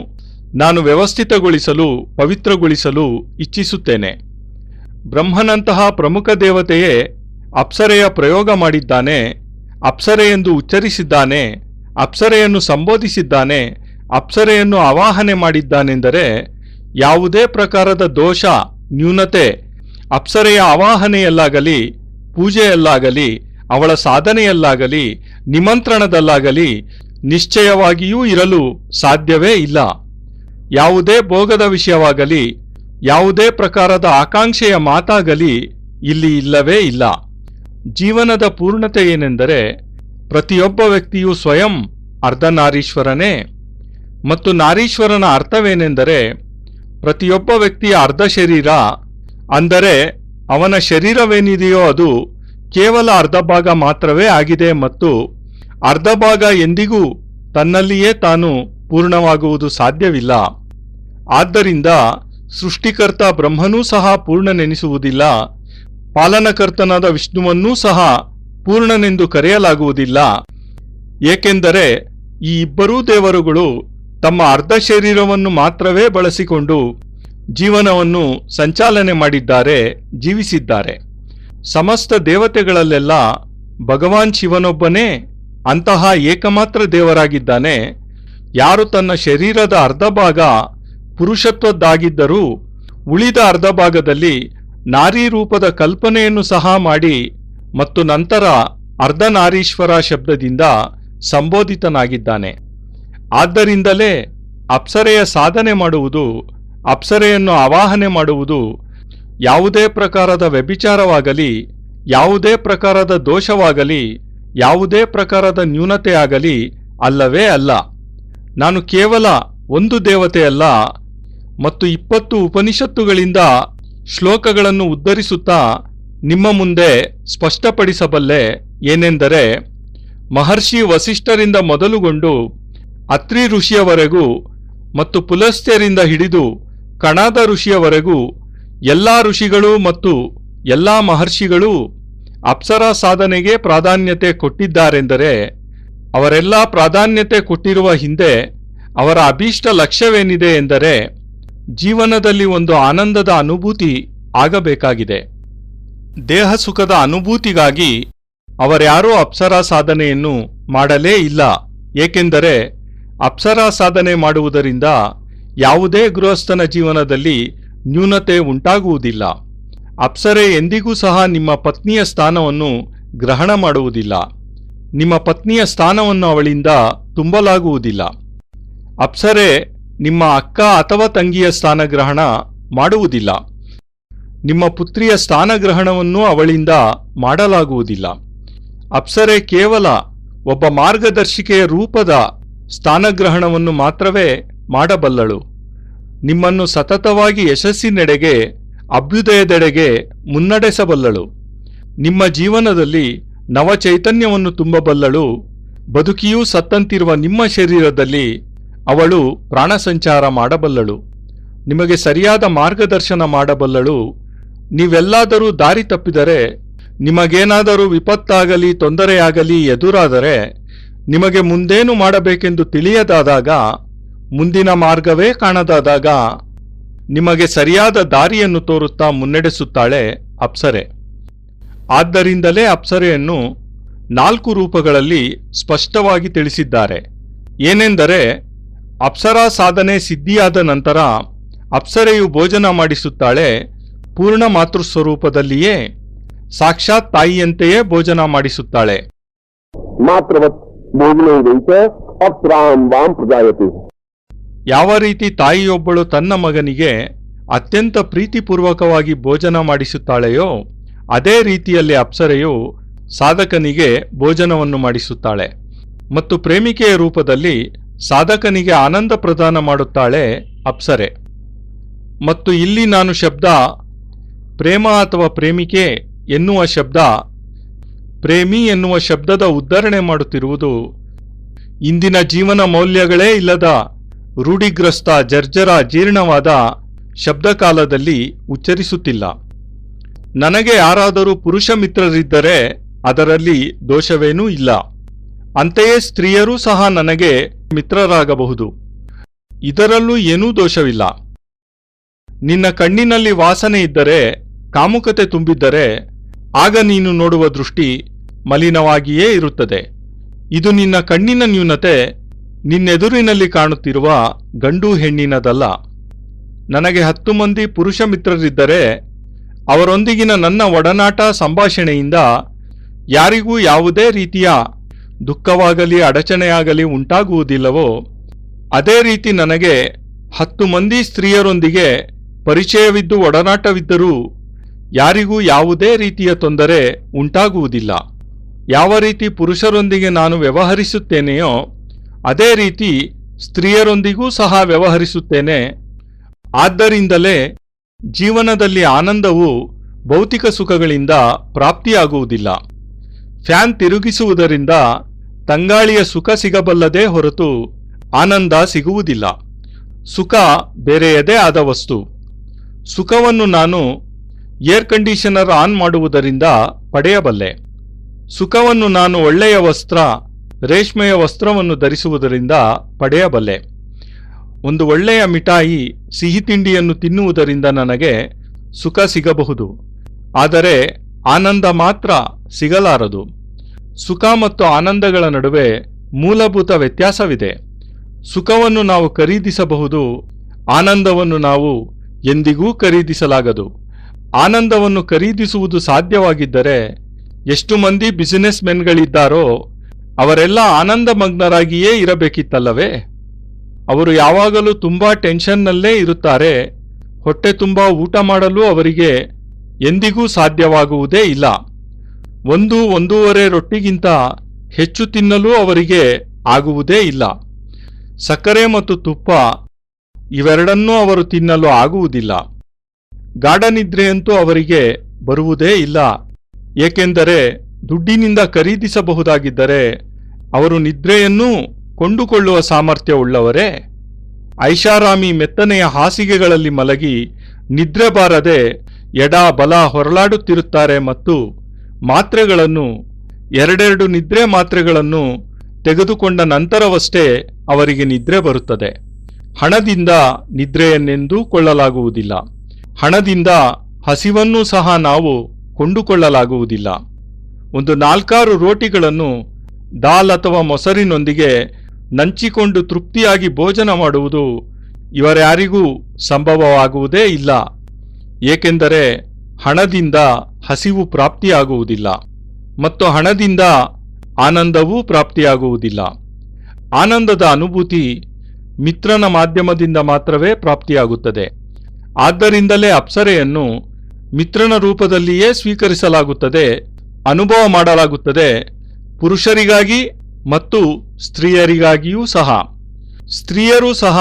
ನಾನು ವ್ಯವಸ್ಥಿತಗೊಳಿಸಲು ಪವಿತ್ರಗೊಳಿಸಲು ಇಚ್ಛಿಸುತ್ತೇನೆ. ಬ್ರಹ್ಮನಂತಹ ಪ್ರಮುಖ ದೇವತೆಯೇ ಅಪ್ಸರೆಯ ಪ್ರಯೋಗ ಮಾಡಿದ್ದಾನೆ, ಅಪ್ಸರೆಯೆಂದು ಉಚ್ಚರಿಸಿದ್ದಾನೆ, ಅಪ್ಸರೆಯನ್ನು ಸಂಬೋಧಿಸಿದ್ದಾನೆ, ಅಪ್ಸರೆಯನ್ನು ಆವಾಹನೆ ಮಾಡಿದ್ದಾನೆಂದರೆ ಯಾವುದೇ ಪ್ರಕಾರದ ದೋಷ ನ್ಯೂನತೆ ಅಪ್ಸರೆಯ ಆವಾಹನೆಯಲ್ಲಾಗಲಿ, ಪೂಜೆಯಲ್ಲಾಗಲಿ, ಅವಳ ಸಾಧನೆಯಲ್ಲಾಗಲಿ, ನಿಮಂತ್ರಣದಲ್ಲಾಗಲಿ ನಿಶ್ಚಯವಾಗಿಯೂ ಇರಲು ಸಾಧ್ಯವೇ ಇಲ್ಲ. ಯಾವುದೇ ಭೋಗದ ವಿಷಯವಾಗಲಿ, ಯಾವುದೇ ಪ್ರಕಾರದ ಆಕಾಂಕ್ಷೆಯ ಮಾತಾಗಲಿ ಇಲ್ಲಿ ಇಲ್ಲವೇ ಇಲ್ಲ. ಜೀವನದ ಪೂರ್ಣತೆ ಏನೆಂದರೆ ಪ್ರತಿಯೊಬ್ಬ ವ್ಯಕ್ತಿಯು ಸ್ವಯಂ ಅರ್ಧನಾರೀಶ್ವರನೇ. ಮತ್ತು ನಾರೀಶ್ವರನ ಅರ್ಥವೇನೆಂದರೆ ಪ್ರತಿಯೊಬ್ಬ ವ್ಯಕ್ತಿಯ ಅರ್ಧ ಶರೀರ, ಅಂದರೆ ಅವನ ಶರೀರವೇನಿದೆಯೋ ಅದು ಕೇವಲ ಅರ್ಧ ಭಾಗ ಮಾತ್ರವೇ ಆಗಿದೆ ಮತ್ತು ಅರ್ಧ ಭಾಗ ಎಂದಿಗೂ ತನ್ನಲ್ಲಿಯೇ ತಾನು ಪೂರ್ಣವಾಗುವುದು ಸಾಧ್ಯವಿಲ್ಲ. ಆದ್ದರಿಂದ ಸೃಷ್ಟಿಕರ್ತ ಬ್ರಹ್ಮನೂ ಸಹ ಪೂರ್ಣನೆನಿಸುವುದಿಲ್ಲ, ಪಾಲನಕರ್ತನಾದ ವಿಷ್ಣುವನ್ನೂ ಸಹ ಪೂರ್ಣನೆಂದು ಕರೆಯಲಾಗುವುದಿಲ್ಲ. ಏಕೆಂದರೆ ಈ ಇಬ್ಬರೂ ದೇವರುಗಳು ತಮ್ಮ ಅರ್ಧ ಶರೀರವನ್ನು ಮಾತ್ರವೇ ಬಳಸಿಕೊಂಡು ಜೀವನವನ್ನು ಸಂಚಾಲನೆ ಮಾಡಿದ್ದಾರೆ, ಜೀವಿಸಿದ್ದಾರೆ. ಸಮಸ್ತ ದೇವತೆಗಳಲ್ಲೆಲ್ಲ ಭಗವಾನ್ ಶಿವನೊಬ್ಬನೇ ಅಂತಹ ಏಕಮಾತ್ರ ದೇವರಾಗಿದ್ದಾನೆ. ಯಾರು ತನ್ನ ಶರೀರದ ಅರ್ಧ ಭಾಗ ಪುರುಷತ್ವದ್ದಾಗಿದ್ದರೂ ಉಳಿದ ಅರ್ಧ ಭಾಗದಲ್ಲಿ ನಾರಿ ರೂಪದ ಕಲ್ಪನೆಯನ್ನು ಸಹ ಮಾಡಿ ಮತ್ತು ನಂತರ ಅರ್ಧನಾರೀಶ್ವರ ಶಬ್ದದಿಂದ ಸಂಬೋಧಿತನಾಗಿದ್ದಾನೆ. ಆದ್ದರಿಂದಲೇ ಅಪ್ಸರೆಯ ಸಾಧನೆ ಮಾಡುವುದು, ಅಪ್ಸರೆಯನ್ನು ಆವಾಹನೆ ಮಾಡುವುದು ಯಾವುದೇ ಪ್ರಕಾರದ ವ್ಯಭಿಚಾರವಾಗಲಿ, ಯಾವುದೇ ಪ್ರಕಾರದ ದೋಷವಾಗಲಿ, ಯಾವುದೇ ಪ್ರಕಾರದ ನ್ಯೂನತೆಯಾಗಲಿ ಅಲ್ಲವೇ ಅಲ್ಲ. ನಾನು ಕೇವಲ ಒಂದು ದೇವತೆಯಲ್ಲ ಮತ್ತು 20 ಉಪನಿಷತ್ತುಗಳಿಂದ ಶ್ಲೋಕಗಳನ್ನು ಉದ್ಧರಿಸುತ್ತಾ ನಿಮ್ಮ ಮುಂದೆ ಸ್ಪಷ್ಟಪಡಿಸಬಲ್ಲೆ. ಏನೆಂದರೆ ಮಹರ್ಷಿ ವಸಿಷ್ಠರಿಂದ ಮೊದಲುಗೊಂಡು ಅತ್ರಿ ಋಷಿಯವರೆಗೂ ಮತ್ತು ಪುಲಸ್ತ್ಯರಿಂದ ಹಿಡಿದು ಕಣಾದ ಋಷಿಯವರೆಗೂ ಎಲ್ಲ ಋಷಿಗಳು ಮತ್ತು ಎಲ್ಲ ಮಹರ್ಷಿಗಳೂ ಅಪ್ಸರಾ ಸಾಧನೆಗೆ ಪ್ರಾಧಾನ್ಯತೆ ಕೊಟ್ಟಿದ್ದಾರೆಂದರೆ ಅವರೆಲ್ಲ ಪ್ರಾಧಾನ್ಯತೆ ಕೊಟ್ಟಿರುವ ಹಿಂದೆ ಅವರ ಅಭೀಷ್ಟ ಲಕ್ಷ್ಯವೇನಿದೆ ಎಂದರೆ ಜೀವನದಲ್ಲಿ ಒಂದು ಆನಂದದ ಅನುಭೂತಿ ಆಗಬೇಕಾಗಿದೆ. ದೇಹ ಸುಖದ ಅನುಭೂತಿಗಾಗಿ ಅವರ್ಯಾರೂ ಅಪ್ಸರಾ ಸಾಧನೆಯನ್ನು ಮಾಡಲೇ ಇಲ್ಲ. ಏಕೆಂದರೆ ಅಪ್ಸರಾ ಸಾಧನೆ ಮಾಡುವುದರಿಂದ ಯಾವುದೇ ಗೃಹಸ್ಥನ ಜೀವನದಲ್ಲಿ ನ್ಯೂನತೆ ಉಂಟಾಗುವುದಿಲ್ಲ. ಅಪ್ಸರೆ ಎಂದಿಗೂ ಸಹ ನಿಮ್ಮ ಪತ್ನಿಯ ಸ್ಥಾನವನ್ನು ಗ್ರಹಣ ಮಾಡುವುದಿಲ್ಲ. ನಿಮ್ಮ ಪತ್ನಿಯ ಸ್ಥಾನವನ್ನು ಅವಳಿಂದ ತುಂಬಲಾಗುವುದಿಲ್ಲ. ಅಪ್ಸರೆ ನಿಮ್ಮ ಅಕ್ಕ ಅಥವಾ ತಂಗಿಯ ಸ್ಥಾನಗ್ರಹಣ ಮಾಡುವುದಿಲ್ಲ. ನಿಮ್ಮ ಪುತ್ರಿಯ ಸ್ಥಾನಗ್ರಹಣವನ್ನು ಅವಳಿಂದ ಮಾಡಲಾಗುವುದಿಲ್ಲ. ಅಪ್ಸರೆ ಕೇವಲ ಒಬ್ಬ ಮಾರ್ಗದರ್ಶಿಕೆಯ ರೂಪದ ಸ್ಥಾನಗ್ರಹಣವನ್ನು ಮಾತ್ರವೇ ಮಾಡಬಲ್ಲಳು. ನಿಮ್ಮನ್ನು ಸತತವಾಗಿ ಯಶಸ್ಸಿನೆಡೆಗೆ, ಅಭ್ಯುದಯದೆಡೆಗೆ ಮುನ್ನಡೆಸಬಲ್ಲಳು. ನಿಮ್ಮ ಜೀವನದಲ್ಲಿ ನವಚೈತನ್ಯವನ್ನು ತುಂಬಬಲ್ಲಳು. ಬದುಕಿಯೂ ಸತ್ತಂತಿರುವ ನಿಮ್ಮ ಶರೀರದಲ್ಲಿ ಅವಳು ಪ್ರಾಣ ಸಂಚಾರ ಮಾಡಬಲ್ಲಳು. ನಿಮಗೆ ಸರಿಯಾದ ಮಾರ್ಗದರ್ಶನ ಮಾಡಬಲ್ಲಳು. ನೀವೆಲ್ಲಾದರೂ ದಾರಿ ತಪ್ಪಿದರೆ, ನಿಮಗೇನಾದರೂ ವಿಪತ್ತಾಗಲಿ ತೊಂದರೆಯಾಗಲಿ ಎದುರಾದರೆ, ನಿಮಗೆ ಮುಂದೇನು ಮಾಡಬೇಕೆಂದು ತಿಳಿಯದಾದಾಗ, ಮುಂದಿನ ಮಾರ್ಗವೇ ಕಾಣದಾದಾಗ ನಿಮಗೆ ಸರಿಯಾದ ದಾರಿಯನ್ನು ತೋರುತ್ತಾ ಮುನ್ನಡೆಸುತ್ತಾಳೆ ಅಪ್ಸರೆ. ಆದ್ದರಿಂದಲೇ ಅಪ್ಸರೆಯನ್ನು 4 ರೂಪಗಳಲ್ಲಿ ಸ್ಪಷ್ಟವಾಗಿ ತಿಳಿಸಿದ್ದಾರೆ. ಏನೆಂದರೆ ಅಪ್ಸರಾ ಸಾಧನೆ ಸಿದ್ಧಿಯಾದ ನಂತರ ಅಪ್ಸರೆಯು ಭೋಜನ ಮಾಡಿಸುತ್ತಾಳೆ. ಪೂರ್ಣ ಮಾತೃಸ್ವರೂಪದಲ್ಲಿಯೇ ಸಾಕ್ಷಾತ್ ತಾಯಿಯಂತೆಯೇ ಭೋಜನ ಮಾಡಿಸುತ್ತಾಳೆ. ಮಾತ್ರವತ್ ಭೋಜನೈವೈತ ಅಪ್ಸರಾಂ ವಾಂ ಪ್ರಜಾಯತೆ. ಯಾವ ರೀತಿ ತಾಯಿಯೊಬ್ಬಳು ತನ್ನ ಮಗನಿಗೆ ಅತ್ಯಂತ ಪ್ರೀತಿಪೂರ್ವಕವಾಗಿ ಭೋಜನ ಮಾಡಿಸುತ್ತಾಳೆಯೋ ಅದೇ ರೀತಿಯಲ್ಲಿ ಅಪ್ಸರೆಯು ಸಾಧಕನಿಗೆ ಭೋಜನವನ್ನು ಮಾಡಿಸುತ್ತಾಳೆ ಮತ್ತು ಪ್ರೇಮಿಕೆಯ ರೂಪದಲ್ಲಿ ಸಾಧಕನಿಗೆ ಆನಂದ ಪ್ರದಾನ ಮಾಡುತ್ತಾಳೆ ಅಪ್ಸರೆ. ಮತ್ತು ಇಲ್ಲಿ ನಾನು ಶಬ್ದ ಪ್ರೇಮ ಅಥವಾ ಪ್ರೇಮಿಕೆ ಎನ್ನುವ ಶಬ್ದ ಪ್ರೇಮಿ ಎನ್ನುವ ಶಬ್ದದ ಉದ್ಧರಣೆ ಮಾಡುತ್ತಿರುವುದು ಇಂದಿನ ಜೀವನ ಮೌಲ್ಯಗಳೇ ಇಲ್ಲದ ರೂಢಿಗ್ರಸ್ತ ಜರ್ಜರ ಜೀರ್ಣವಾದ ಶಬ್ದಕಾಲದಲ್ಲಿ ಉಚ್ಚರಿಸುತ್ತಿಲ್ಲ. ನನಗೆ ಯಾರಾದರೂ ಪುರುಷ ಮಿತ್ರರಿದ್ದರೆ ಅದರಲ್ಲಿ ದೋಷವೇನೂ ಇಲ್ಲ. ಅಂತೆಯೇ ಸ್ತ್ರೀಯರೂ ಸಹ ನನಗೆ ಮಿತ್ರರಾಗಬಹುದು. ಇದರಲ್ಲೂ ಏನೂ ದೋಷವಿಲ್ಲ. ನಿನ್ನ ಕಣ್ಣಿನಲ್ಲಿ ವಾಸನೆ ಇದ್ದರೆ, ಕಾಮುಕತೆ ತುಂಬಿದ್ದರೆ, ಆಗ ನೀನು ನೋಡುವ ದೃಷ್ಟಿ ಮಲಿನವಾಗಿಯೇ ಇರುತ್ತದೆ. ಇದು ನಿನ್ನ ಕಣ್ಣಿನ ನ್ಯೂನತೆ, ನಿನ್ನೆದುರಿನಲ್ಲಿ ಕಾಣುತ್ತಿರುವ ಗಂಡು ಹೆಣ್ಣಿನದಲ್ಲ. ನನಗೆ 10 ಮಂದಿ ಪುರುಷ ಮಿತ್ರರಿದ್ದರೆ ಅವರೊಂದಿಗಿನ ನನ್ನ ಒಡನಾಟ ಸಂಭಾಷಣೆಯಿಂದ ಯಾರಿಗೂ ಯಾವುದೇ ರೀತಿಯ ದುಃಖವಾಗಲಿ ಅಡಚಣೆಯಾಗಲಿ ಉಂಟಾಗುವುದಿಲ್ಲವೋ, ಅದೇ ರೀತಿ ನನಗೆ 10 ಮಂದಿ ಸ್ತ್ರೀಯರೊಂದಿಗೆ ಪರಿಚಯವಿದ್ದು ಒಡನಾಟವಿದ್ದರೂ ಯಾರಿಗೂ ಯಾವುದೇ ರೀತಿಯ ತೊಂದರೆ ಉಂಟಾಗುವುದಿಲ್ಲ. ಯಾವ ರೀತಿ ಪುರುಷರೊಂದಿಗೆ ನಾನು ವ್ಯವಹರಿಸುತ್ತೇನೆಯೋ ಅದೇ ರೀತಿ ಸ್ತ್ರೀಯರೊಂದಿಗೂ ಸಹ ವ್ಯವಹರಿಸುತ್ತೇನೆ. ಆದ್ದರಿಂದಲೇ ಜೀವನದಲ್ಲಿ ಆನಂದವು ಭೌತಿಕ ಸುಖಗಳಿಂದ ಪ್ರಾಪ್ತಿಯಾಗುವುದಿಲ್ಲ. ಫ್ಯಾನ್ ತಿರುಗಿಸುವುದರಿಂದ ತಂಗಾಳಿಯ ಸುಖ ಸಿಗಬಲ್ಲದೇ ಹೊರತು ಆನಂದ ಸಿಗುವುದಿಲ್ಲ. ಸುಖ ಬೇರೆಯದೇ ಆದ ವಸ್ತು. ಸುಖವನ್ನು ನಾನು ಏರ್ ಕಂಡೀಷನರ್ ಆನ್ ಮಾಡುವುದರಿಂದ ಪಡೆಯಬಲ್ಲೆ. ಸುಖವನ್ನು ನಾನು ಒಳ್ಳೆಯ ವಸ್ತ್ರ, ರೇಷ್ಮೆಯ ವಸ್ತ್ರವನ್ನು ಧರಿಸುವುದರಿಂದ ಪಡೆಯಬಲ್ಲೆ. ಒಂದು ಒಳ್ಳೆಯ ಮಿಠಾಯಿ, ಸಿಹಿ ತಿಂಡಿಯನ್ನು ತಿನ್ನುವುದರಿಂದ ನನಗೆ ಸುಖ ಸಿಗಬಹುದು, ಆದರೆ ಆನಂದ ಮಾತ್ರ ಸಿಗಲಾರದು. ಸುಖ ಮತ್ತು ಆನಂದಗಳ ನಡುವೆ ಮೂಲಭೂತ ವ್ಯತ್ಯಾಸವಿದೆ. ಸುಖವನ್ನು ನಾವು ಖರೀದಿಸಬಹುದು, ಆನಂದವನ್ನು ನಾವು ಎಂದಿಗೂ ಖರೀದಿಸಲಾಗದು. ಆನಂದವನ್ನು ಖರೀದಿಸುವುದು ಸಾಧ್ಯವಾಗಿದ್ದರೆ ಎಷ್ಟು ಮಂದಿ ಬಿಸಿನೆಸ್ ಮೆನ್ಗಳಿದ್ದಾರೋ ಅವರೆಲ್ಲ ಆನಂದಮಗ್ನರಾಗಿಯೇ ಇರಬೇಕಿತ್ತಲ್ಲವೇ? ಅವರು ಯಾವಾಗಲೂ ತುಂಬಾ ಟೆನ್ಷನ್ನಲ್ಲೇ ಇರುತ್ತಾರೆ. ಹೊಟ್ಟೆ ತುಂಬಾ ಊಟ ಮಾಡಲು ಅವರಿಗೆ ಎಂದಿಗೂ ಸಾಧ್ಯವಾಗುವುದೇ ಇಲ್ಲ. 1-1.5 ರೊಟ್ಟಿಗಿಂತ ಹೆಚ್ಚು ತಿನ್ನಲು ಅವರಿಗೆ ಆಗುವುದೇ ಇಲ್ಲ. ಸಕ್ಕರೆ ಮತ್ತು ತುಪ್ಪ ಇವೆರಡನ್ನೂ ಅವರು ತಿನ್ನಲು ಆಗುವುದಿಲ್ಲ. ಗಾಢನಿದ್ರೆಯಂತೂ ಅವರಿಗೆ ಬರುವುದೇ ಇಲ್ಲ. ಏಕೆಂದರೆ ದುಡ್ಡಿನಿಂದ ಖರೀದಿಸಬಹುದಾಗಿದ್ದರೆ ಅವರು ನಿದ್ರೆಯನ್ನೂ ಕೊಂಡುಕೊಳ್ಳುವ ಸಾಮರ್ಥ್ಯವುಳ್ಳವರೇ. ಐಷಾರಾಮಿ ಮೆತ್ತನೆಯ ಹಾಸಿಗೆಗಳಲ್ಲಿ ಮಲಗಿ ನಿದ್ರೆ ಬಾರದೆ ಎಡ ಬಲ ಹೊರಲಾಡುತ್ತಿರುತ್ತಾರೆ ಮತ್ತು ಮಾತ್ರೆಗಳನ್ನು 2 ನಿದ್ರೆ ಮಾತ್ರೆಗಳನ್ನು ತೆಗೆದುಕೊಂಡ ನಂತರವಷ್ಟೇ ಅವರಿಗೆ ನಿದ್ರೆ ಬರುತ್ತದೆ. ಹಣದಿಂದ ನಿದ್ರೆಯನ್ನೆಂದೂ ಕೊಳ್ಳಲಾಗುವುದಿಲ್ಲ. ಹಣದಿಂದ ಹಸಿವನ್ನೂ ಸಹ ನಾವು ಕೊಂಡುಕೊಳ್ಳಲಾಗುವುದಿಲ್ಲ. ಒಂದು 4-6 ರೋಟಿಗಳನ್ನು ದಾಲ್ ಅಥವಾ ಮೊಸರಿನೊಂದಿಗೆ ನಂಚಿಕೊಂಡು ತೃಪ್ತಿಯಾಗಿ ಭೋಜನ ಮಾಡುವುದು ಇವರ್ಯಾರಿಗೂ ಸಂಭವವಾಗುವುದೇ ಇಲ್ಲ. ಏಕೆಂದರೆ ಹಣದಿಂದ ಹಸಿವು ಪ್ರಾಪ್ತಿಯಾಗುವುದಿಲ್ಲ ಮತ್ತು ಹಣದಿಂದ ಆನಂದವೂ ಪ್ರಾಪ್ತಿಯಾಗುವುದಿಲ್ಲ. ಆನಂದದ ಅನುಭೂತಿ ಮಿತ್ರನ ಮಾಧ್ಯಮದಿಂದ ಮಾತ್ರವೇ ಪ್ರಾಪ್ತಿಯಾಗುತ್ತದೆ. ಆದ್ದರಿಂದಲೇ ಅಪ್ಸರೆಯನ್ನು ಮಿತ್ರನ ರೂಪದಲ್ಲಿಯೇ ಸ್ವೀಕರಿಸಲಾಗುತ್ತದೆ, ಅನುಭವ ಮಾಡಲಾಗುತ್ತದೆ, ಪುರುಷರಿಗಾಗಿ ಮತ್ತು ಸ್ತ್ರೀಯರಿಗಾಗಿಯೂ ಸಹ. ಸ್ತ್ರೀಯರೂ ಸಹ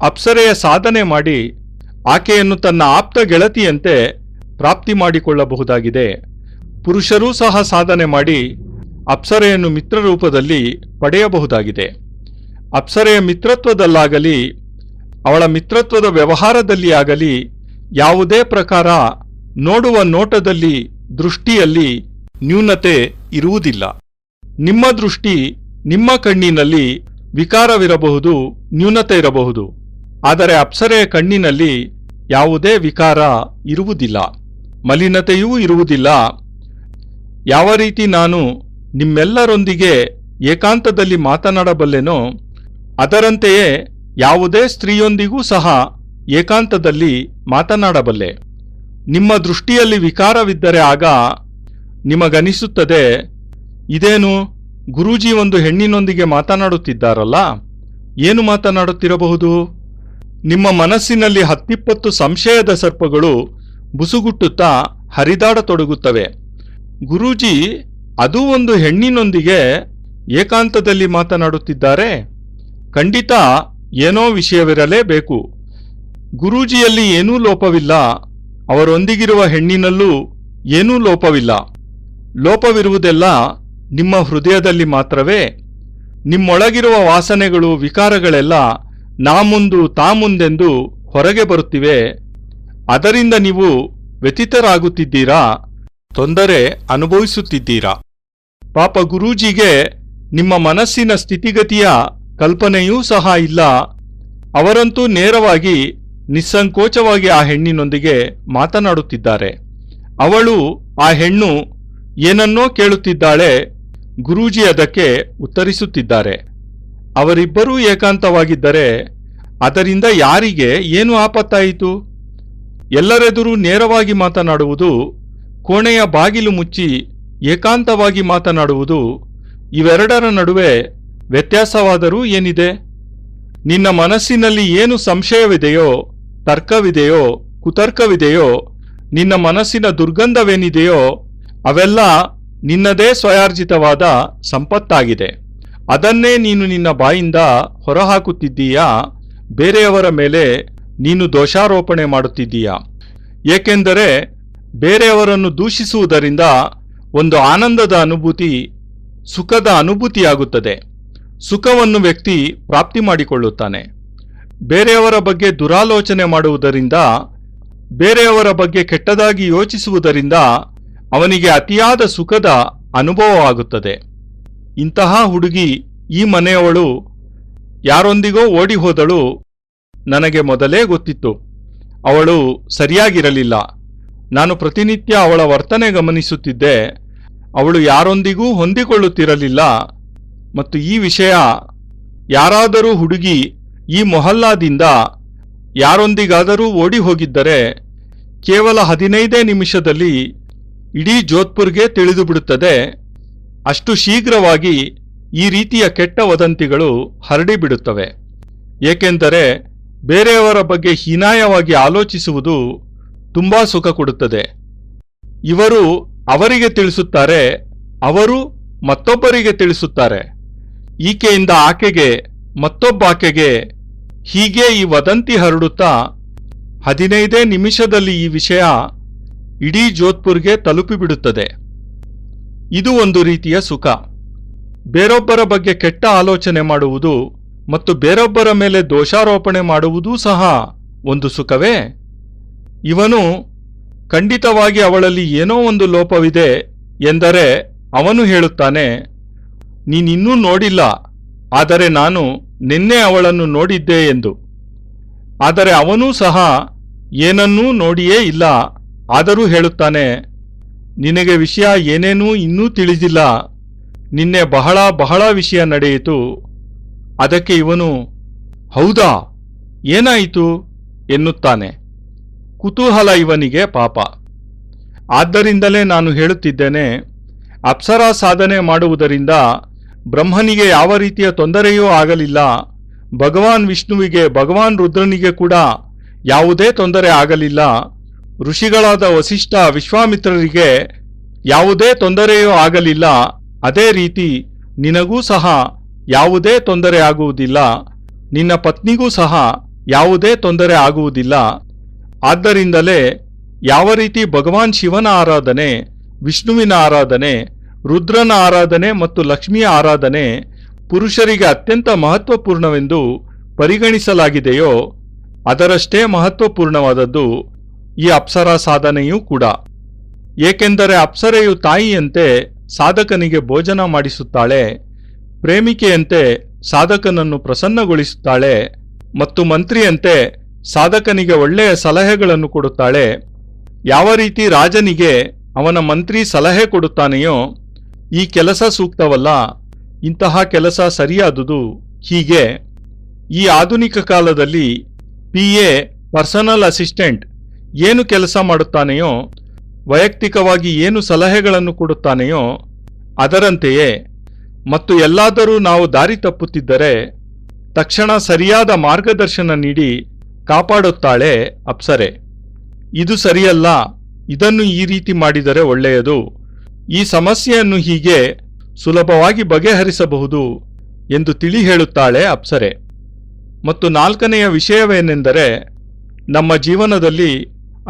ಅಪ್ಸರೆಯ ಸಾಧನೆ ಮಾಡಿ ಆಕೆಯನ್ನು ತನ್ನ ಆಪ್ತ ಗೆಳತಿಯಂತೆ ಪ್ರಾಪ್ತಿ ಮಾಡಿಕೊಳ್ಳಬಹುದಾಗಿದೆ. ಪುರುಷರೂ ಸಹ ಸಾಧನೆ ಮಾಡಿ ಅಪ್ಸರೆಯನ್ನು ಮಿತ್ರರೂಪದಲ್ಲಿ ಪಡೆಯಬಹುದಾಗಿದೆ. ಅಪ್ಸರೆಯ ಮಿತ್ರತ್ವದಲ್ಲಾಗಲಿ ಅವಳ ಮಿತ್ರತ್ವದ ವ್ಯವಹಾರದಲ್ಲಿ ಆಗಲಿ ಯಾವುದೇ ಪ್ರಕಾರ ನೋಡುವ ನೋಟದಲ್ಲಿ, ದೃಷ್ಟಿಯಲ್ಲಿ ನ್ಯೂನತೆ ಇರುವುದಿಲ್ಲ. ನಿಮ್ಮ ದೃಷ್ಟಿ, ನಿಮ್ಮ ಕಣ್ಣಿನಲ್ಲಿ ವಿಕಾರವಿರಬಹುದು, ನ್ಯೂನತೆ ಇರಬಹುದು, ಆದರೆ ಅಪ್ಸರೆಯ ಕಣ್ಣಿನಲ್ಲಿ ಯಾವುದೇ ವಿಕಾರ ಇರುವುದಿಲ್ಲ, ಮಲಿನತೆಯೂ ಇರುವುದಿಲ್ಲ. ಯಾವ ರೀತಿ ನಾನು ನಿಮ್ಮೆಲ್ಲರೊಂದಿಗೆ ಏಕಾಂತದಲ್ಲಿ ಮಾತನಾಡಬಲ್ಲೆನೋ ಅದರಂತೆಯೇ ಯಾವುದೇ ಸ್ತ್ರೀಯೊಂದಿಗೂ ಸಹ ಏಕಾಂತದಲ್ಲಿ ಮಾತನಾಡಬಲ್ಲೆ. ನಿಮ್ಮ ದೃಷ್ಟಿಯಲ್ಲಿ ವಿಕಾರವಿದ್ದರೆ ಆಗ ನಿಮಗನಿಸುತ್ತದೆ, ಇದೇನು ಗುರೂಜಿ ಒಂದು ಹೆಣ್ಣಿನೊಂದಿಗೆ ಮಾತನಾಡುತ್ತಿದ್ದಾರಲ್ಲ, ಏನು ಮಾತನಾಡುತ್ತಿರಬಹುದು? ನಿಮ್ಮ ಮನಸ್ಸಿನಲ್ಲಿ 10-20 ಸಂಶಯದ ಸರ್ಪಗಳು ಬುಸುಗುಟ್ಟುತ್ತಾ ಹರಿದಾಡತೊಡಗುತ್ತವೆ. ಗುರೂಜಿ ಅದೂ ಒಂದು ಹೆಣ್ಣಿನೊಂದಿಗೆ ಏಕಾಂತದಲ್ಲಿ ಮಾತನಾಡುತ್ತಿದ್ದಾರೆ, ಖಂಡಿತ ಏನೋ ವಿಷಯವಿರಲೇಬೇಕು. ಗುರೂಜಿಯಲ್ಲಿ ಏನೂ ಲೋಪವಿಲ್ಲ, ಅವರೊಂದಿಗಿರುವ ಹೆಣ್ಣಿನಲ್ಲೂ ಏನೂ ಲೋಪವಿಲ್ಲ. ಲೋಪವಿರುವುದೆಲ್ಲ ನಿಮ್ಮ ಹೃದಯದಲ್ಲಿ ಮಾತ್ರವೇ. ನಿಮ್ಮೊಳಗಿರುವ ವಾಸನೆಗಳು, ವಿಕಾರಗಳೆಲ್ಲ ನಾ ಮುಂದು ತಾ ಮುಂದೆಂದು ಹೊರಗೆ ಬರುತ್ತಿವೆ. ಅದರಿಂದ ನೀವು ವ್ಯಥಿತರಾಗುತ್ತಿದ್ದೀರಾ, ತೊಂದರೆ ಅನುಭವಿಸುತ್ತಿದ್ದೀರಾ. ಪಾಪ ಗುರೂಜಿಗೆ ನಿಮ್ಮ ಮನಸ್ಸಿನ ಸ್ಥಿತಿಗತಿಯ ಕಲ್ಪನೆಯೂ ಸಹ ಇಲ್ಲ. ಅವರಂತೂ ನೇರವಾಗಿ ನಿಸ್ಸಂಕೋಚವಾಗಿ ಆ ಹೆಣ್ಣಿನೊಂದಿಗೆ ಮಾತನಾಡುತ್ತಿದ್ದಾರೆ. ಅವಳು, ಆ ಹೆಣ್ಣು ಏನನ್ನೋ ಕೇಳುತ್ತಿದ್ದಾಳೆ. ಗುರೂಜಿ ಅದಕ್ಕೆ ಉತ್ತರಿಸುತ್ತಿದ್ದಾರೆ. ಅವರಿಬ್ಬರೂ ಏಕಾಂತವಾಗಿದ್ದರೆ ಅದರಿಂದ ಯಾರಿಗೆ ಏನು ಆಪತ್ತಾಯಿತು? ಎಲ್ಲರೆದುರು ನೇರವಾಗಿ ಮಾತನಾಡುವುದು, ಕೋಣೆಯ ಬಾಗಿಲು ಮುಚ್ಚಿ ಏಕಾಂತವಾಗಿ ಮಾತನಾಡುವುದು, ಇವೆರಡರ ನಡುವೆ ವ್ಯತ್ಯಾಸವಾದರೂ ಏನಿದೆ? ನಿನ್ನ ಮನಸ್ಸಿನಲ್ಲಿ ಏನು ಸಂಶಯವಿದೆಯೋ, ತರ್ಕವಿದೆಯೋ, ಕುತರ್ಕವಿದೆಯೋ, ನಿನ್ನ ಮನಸ್ಸಿನ ದುರ್ಗಂಧವೇನಿದೆಯೋ ಅವೆಲ್ಲ ನಿನ್ನದೇ ಸ್ವಯಾರ್ಜಿತವಾದ ಸಂಪತ್ತಾಗಿದೆ. ಅದನ್ನೇ ನೀನು ನಿನ್ನ ಬಾಯಿಂದ ಹೊರಹಾಕುತ್ತಿದ್ದೀಯಾ? ಬೇರೆಯವರ ಮೇಲೆ ನೀನು ದೋಷಾರೋಪಣೆ ಮಾಡುತ್ತಿದ್ದೀಯಾ? ಏಕೆಂದರೆ ಬೇರೆಯವರನ್ನು ದೂಷಿಸುವುದರಿಂದ ಒಂದು ಆನಂದದ ಅನುಭೂತಿ, ಸುಖದ ಅನುಭೂತಿಯಾಗುತ್ತದೆ. ಸುಖವನ್ನು ವ್ಯಕ್ತಿ ಪ್ರಾಪ್ತಿ ಮಾಡಿಕೊಳ್ಳುತ್ತಾನೆ. ಬೇರೆಯವರ ಬಗ್ಗೆ ದುರಾಲೋಚನೆ ಮಾಡುವುದರಿಂದ, ಬೇರೆಯವರ ಬಗ್ಗೆ ಕೆಟ್ಟದಾಗಿ ಯೋಚಿಸುವುದರಿಂದ ಅವನಿಗೆ ಅತಿಯಾದ ಸುಖದ ಅನುಭವವಾಗುತ್ತದೆ. ಇಂತಹ ಹುಡುಗಿ, ಈ ಮನೆಯವಳು, ಯಾರೊಂದಿಗೋ ಓಡಿ ಹೋದಳು. ನನಗೆ ಮೊದಲೇ ಗೊತ್ತಿತ್ತು. ಅವಳು ಸರಿಯಾಗಿರಲಿಲ್ಲ. ನಾನು ಪ್ರತಿನಿತ್ಯ ಅವಳ ವರ್ತನೆ ಗಮನಿಸುತ್ತಿದ್ದೆ. ಅವಳು ಯಾರೊಂದಿಗೂ ಹೊಂದಿಕೊಳ್ಳುತ್ತಿರಲಿಲ್ಲ. ಮತ್ತು ಈ ವಿಷಯ, ಯಾರಾದರೂ ಹುಡುಗಿ ಈ ಮೊಹಲ್ಲಾದಿಂದ ಯಾರೊಂದಿಗಾದರೂ ಓಡಿ ಹೋಗಿದ್ದರೆ ಕೇವಲ 15 ನಿಮಿಷದಲ್ಲಿ ಇಡೀ ಜೋಧ್ಪುರ್ಗೆ ತಿಳಿದುಬಿಡುತ್ತದೆ. ಅಷ್ಟು ಶೀಘ್ರವಾಗಿ ಈ ರೀತಿಯ ಕೆಟ್ಟ ವದಂತಿಗಳು ಹರಡಿಬಿಡುತ್ತವೆ. ಏಕೆಂದರೆ ಬೇರೆಯವರ ಬಗ್ಗೆ ಹೀನಾಯವಾಗಿ ಆಲೋಚಿಸುವುದು ತುಂಬಾ ಸುಖ ಕೊಡುತ್ತದೆ. ಇವರು ಅವರಿಗೆ ತಿಳಿಸುತ್ತಾರೆ, ಅವರು ಮತ್ತೊಬ್ಬರಿಗೆ ತಿಳಿಸುತ್ತಾರೆ. ಈಕೆಯಿಂದ ಆಕೆಗೆ, ಮತ್ತೊಬ್ಬಾಕೆಗೆ, ಹೀಗೆ ಈ ವದಂತಿ ಹರಡುತ್ತಾ 15 ನಿಮಿಷದಲ್ಲಿ ಈ ವಿಷಯ ಇಡೀ ಜೋಧ್ಪುರ್ಗೆ ತಲುಪಿಬಿಡುತ್ತದೆ. ಇದು ಒಂದು ರೀತಿಯ ಸುಖ. ಬೇರೊಬ್ಬರ ಬಗ್ಗೆ ಕೆಟ್ಟ ಆಲೋಚನೆ ಮಾಡುವುದು ಮತ್ತು ಬೇರೊಬ್ಬರ ಮೇಲೆ ದೋಷಾರೋಪಣೆ ಮಾಡುವುದೂ ಸಹ ಒಂದು ಸುಖವೇ? ಇವನು ಖಂಡಿತವಾಗಿ ಅವಳಲ್ಲಿ ಏನೋ ಒಂದು ಲೋಪವಿದೆ ಎಂದರೆ ಅವನು ಹೇಳುತ್ತಾನೆ, ನೀನಿನ್ನೂ ನೋಡಿಲ್ಲ, ಆದರೆ ನಾನು ನಿನ್ನೆ ಅವಳನ್ನು ನೋಡಿದ್ದೆ ಎಂದು. ಆದರೆ ಅವನೂ ಸಹ ಏನನ್ನೂ ನೋಡಿಯೇ ಇಲ್ಲ. ಆದರೂ ಹೇಳುತ್ತಾನೆ, ನಿನಗೆ ವಿಷಯ ಏನೇನೂ ಇನ್ನೂ ತಿಳಿದಿಲ್ಲ, ನಿನ್ನೆ ಬಹಳ ಬಹಳ ವಿಷಯ ನಡೆಯಿತು. ಅದಕ್ಕೆ ಇವನು, ಹೌದಾ, ಏನಾಯಿತು ಎನ್ನುತ್ತಾನೆ. ಕುತೂಹಲ ಇವನಿಗೆ ಪಾಪ. ಆದ್ದರಿಂದಲೇ ನಾನು ಹೇಳುತ್ತಿದ್ದೇನೆ, ಅಪ್ಸರಾ ಸಾಧನೆ ಮಾಡುವುದರಿಂದ ಬ್ರಹ್ಮನಿಗೆ ಯಾವ ರೀತಿಯ ತೊಂದರೆಯೂ ಆಗಲಿಲ್ಲ. ಭಗವಾನ್ ವಿಷ್ಣುವಿಗೆ, ಭಗವಾನ್ ರುದ್ರನಿಗೆ ಕೂಡ ಯಾವುದೇ ತೊಂದರೆ ಆಗಲಿಲ್ಲ. ಋಷಿಗಳಾದ ವಸಿಷ್ಠ, ವಿಶ್ವಾಮಿತ್ರರಿಗೆ ಯಾವುದೇ ತೊಂದರೆಯೂ ಆಗಲಿಲ್ಲ. ಅದೇ ರೀತಿ ನಿನಗೂ ಸಹ ಯಾವುದೇ ತೊಂದರೆ ಆಗುವುದಿಲ್ಲ. ನಿನ್ನ ಪತ್ನಿಗೂ ಸಹ ಯಾವುದೇ ತೊಂದರೆ ಆಗುವುದಿಲ್ಲ. ಆದ್ದರಿಂದಲೇ ಯಾವ ರೀತಿ ಭಗವಾನ್ ಶಿವನ ಆರಾಧನೆ, ವಿಷ್ಣುವಿನ ಆರಾಧನೆ, ರುದ್ರನ ಆರಾಧನೆ ಮತ್ತು ಲಕ್ಷ್ಮಿಯ ಆರಾಧನೆ ಪುರುಷರಿಗೆ ಅತ್ಯಂತ ಮಹತ್ವಪೂರ್ಣವೆಂದು ಪರಿಗಣಿಸಲಾಗಿದೆಯೋ ಅದರಷ್ಟೇ ಮಹತ್ವಪೂರ್ಣವಾದದ್ದು ಈ ಅಪ್ಸರಾ ಸಾಧನೆಯೂ ಕೂಡ. ಏಕೆಂದರೆ ಅಪ್ಸರೆಯು ತಾಯಿಯಂತೆ ಸಾಧಕನಿಗೆ ಭೋಜನ ಮಾಡಿಸುತ್ತಾಳೆ, ಪ್ರೇಮಿಕೆಯಂತೆ ಸಾಧಕನನ್ನು ಪ್ರಸನ್ನಗೊಳಿಸುತ್ತಾಳೆ ಮತ್ತು ಮಂತ್ರಿಯಂತೆ ಸಾಧಕನಿಗೆ ಒಳ್ಳೆಯ ಸಲಹೆಗಳನ್ನು ಕೊಡುತ್ತಾಳೆ. ಯಾವ ರೀತಿ ರಾಜನಿಗೆ ಅವನ ಮಂತ್ರಿ ಸಲಹೆ ಕೊಡುತ್ತಾನೆಯೋ, ಈ ಕೆಲಸ ಸೂಕ್ತವಲ್ಲ, ಇಂತಹ ಕೆಲಸ ಸರಿಯಾದುದು, ಹೀಗೆ ಈ ಆಧುನಿಕ ಕಾಲದಲ್ಲಿ PA, ಪರ್ಸನಲ್ ಅಸಿಸ್ಟೆಂಟ್, ಏನು ಕೆಲಸ ಮಾಡುತ್ತಾನೆಯೋ, ವೈಯಕ್ತಿಕವಾಗಿ ಏನು ಸಲಹೆಗಳನ್ನು ಕೊಡುತ್ತಾನೆಯೋ ಅದರಂತೆಯೇ. ಮತ್ತು ಎಲ್ಲಾದರೂ ನಾವು ದಾರಿ ತಪ್ಪುತ್ತಿದ್ದರೆ ತಕ್ಷಣ ಸರಿಯಾದ ಮಾರ್ಗದರ್ಶನ ನೀಡಿ ಕಾಪಾಡುತ್ತಾಳೆ ಅಪ್ಸರೆ. ಇದು ಸರಿಯಲ್ಲ, ಇದನ್ನು ಈ ರೀತಿ ಮಾಡಿದರೆ ಒಳ್ಳೆಯದು, ಈ ಸಮಸ್ಯೆಯನ್ನು ಹೀಗೆ ಸುಲಭವಾಗಿ ಬಗೆಹರಿಸಬಹುದು ಎಂದು ತಿಳಿ ಹೇಳುತ್ತಾಳೆ ಅಪ್ಸರೆ. ಮತ್ತು 4ನೆಯ ವಿಷಯವೇನೆಂದರೆ, ನಮ್ಮ ಜೀವನದಲ್ಲಿ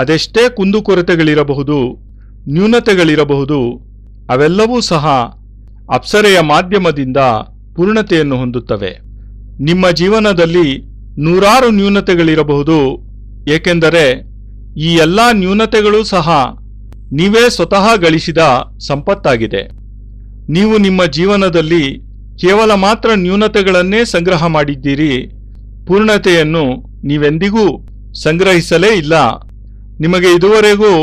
ಅದೆಷ್ಟೇ ಕುಂದುಕೊರತೆಗಳಿರಬಹುದು, ನ್ಯೂನತೆಗಳಿರಬಹುದು, ಅವೆಲ್ಲವೂ ಸಹ ಅಪ್ಸರೆಯ ಮಾಧ್ಯಮದಿಂದ ಪೂರ್ಣತೆಯನ್ನು ಹೊಂದುತ್ತವೆ. ನಿಮ್ಮ ಜೀವನದಲ್ಲಿ ನೂರಾರು ನ್ಯೂನತೆಗಳಿರಬಹುದು, ಏಕೆಂದರೆ ಈ ಎಲ್ಲ ನ್ಯೂನತೆಗಳೂ ಸಹ ನೀವೇ ಸ್ವತಃ ಗಳಿಸಿದ ಸಂಪತ್ತಾಗಿದೆ. ನೀವು ನಿಮ್ಮ ಜೀವನದಲ್ಲಿ ಕೇವಲ ಮಾತ್ರ ನ್ಯೂನತೆಗಳನ್ನೇ ಸಂಗ್ರಹ ಮಾಡಿದ್ದೀರಿ, ಪೂರ್ಣತೆಯನ್ನು ನೀವೆಂದಿಗೂ ಸಂಗ್ರಹಿಸಲೇ ಇಲ್ಲ. ನಿಮಗೆ ಇದುವರೆಗೂ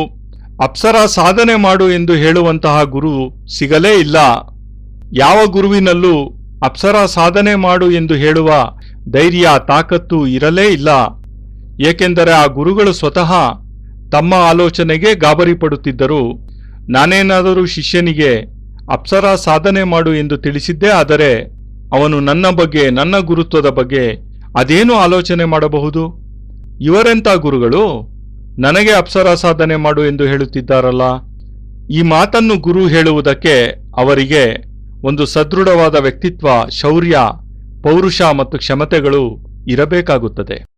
ಅಪ್ಸರಾ ಸಾಧನೆ ಮಾಡು ಎಂದು ಹೇಳುವಂತಹ ಗುರು ಸಿಗಲೇ ಇಲ್ಲ. ಯಾವ ಗುರುವಿನಲ್ಲೂ ಅಪ್ಸರಾ ಸಾಧನೆ ಮಾಡು ಎಂದು ಹೇಳುವ ಧೈರ್ಯ ತಾಕತ್ತು ಇರಲೇ ಇಲ್ಲ. ಏಕೆಂದರೆ ಆ ಗುರುಗಳು ಸ್ವತಃ ತಮ್ಮ ಆಲೋಚನೆಗೆ ಗಾಬರಿ ಪಡುತ್ತಿದ್ದರು. ನಾನೇನಾದರೂ ಶಿಷ್ಯನಿಗೆ ಅಪ್ಸರಾ ಸಾಧನೆ ಮಾಡು ಎಂದು ತಿಳಿಸಿದ್ದೇ ಆದರೆ ಅವನು ನನ್ನ ಬಗ್ಗೆ, ನನ್ನ ಗುರುತ್ವದ ಬಗ್ಗೆ ಅದೇನು ಆಲೋಚನೆ ಮಾಡಬಹುದು? ಇವರೆಂಥ ಗುರುಗಳು ನನಗೆ ಅಪ್ಸರಾ ಸಾಧನೆ ಮಾಡು ಎಂದು ಹೇಳುತ್ತಿದ್ದಾರಲ್ಲ. ಈ ಮಾತನ್ನು ಗುರು ಹೇಳುವುದಕ್ಕೆ ಅವರಿಗೆ ಒಂದು ಸದೃಢವಾದ ವ್ಯಕ್ತಿತ್ವ, ಶೌರ್ಯ, ಪೌರುಷ ಮತ್ತು ಕ್ಷಮತೆಗಳು ಇರಬೇಕಾಗುತ್ತದೆ.